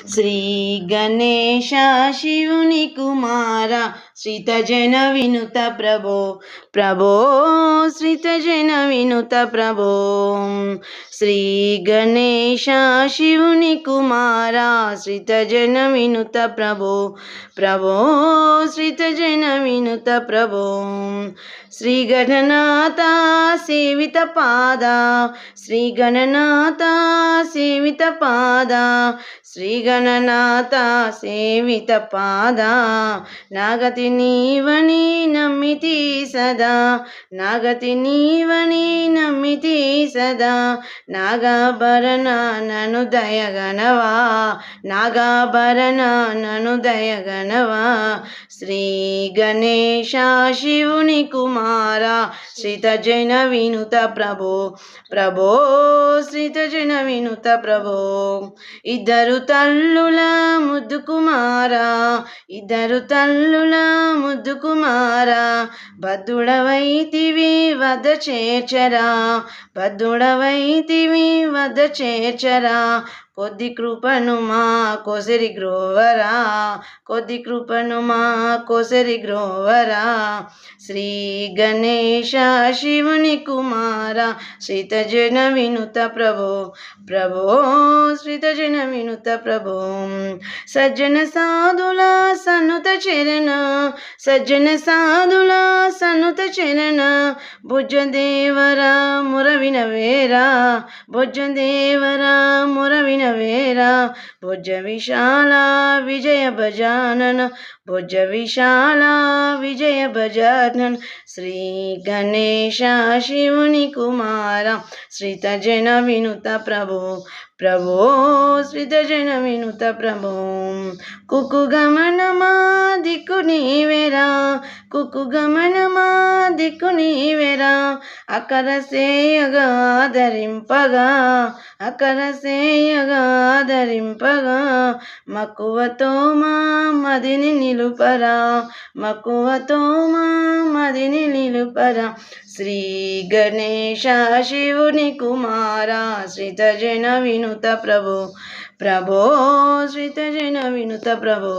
శ్రీ గణేశ శివుని కుమార శ్రితజన వినుత ప్రభో ప్రభో శ్రితజన వినుత ప్రభో శ్రీ గణేశ శివుని కుమార శ్రితజన వినుత ప్రభో ప్రభో శ్రితజన వినుత ప్రభో శ్రీ గణనాథ సేవిత పాద శ్రీ గణనాథ సేవిత పాద శ్రీ గణనాథ సేవిత పాద నాగతి నీవని నమ్మితి సదా నాగతి నీవని నమ్మితి సదా నాగాభరణ నను దయగనవా నాగాభరణ నను దయగనవా శ్రీ గణేశ శివుని కుమార శ్రితజన వినుత ప్రభో ప్రభో శ్రితజన వినుత ప్రభో ఇద్దరు తల్లుల ముద్దు కుమార ఇద్దరు తల్లుల ముద్దు కుమార బద్దుడవైతివి వద చేర్చరా బద్దుడవైతివి వద చేర్చరా కొద్ది కృపను మా కోసరి గ్రోవరా కొద్ది కృపను మా కోసరి గ్రోవరా శ్రీ గణేశ శివుని కుమార శ్రితజన వినుత ప్రభో ప్రభో శ్రితజన వినుత ప్రభో సజ్జన సాధుల సన్నుత చరణ సజ్జన సాధుల సన్నుత చరణ భుజదేవరా మురవిన వేరా భుజదేవరా మురవిన వేరా భుజ విశాల విజయ భజానన భుజ విశాల విజయ భజానన శ్రీ గణేశ శివుని కుమార శ్రితజన వినుత ప్రభో ప్రభో శ్రితజన వినుత ప్రభో కుకు గమనమా దిక్కు నీవేరా కుకు గమనమా దిక్కు నీవేరా అకర సేయగా ధరింపగా అకర సేయగా ధరింపగా మక్కువతో మా మదిని నిలుపరా మక్కువతో మా మదిని నిలుపరా శ్రీ గణేశ శివుని కుమార శ్రితజన వినుత ప్రభో ప్రభో శ్రితజన వినుత ప్రభో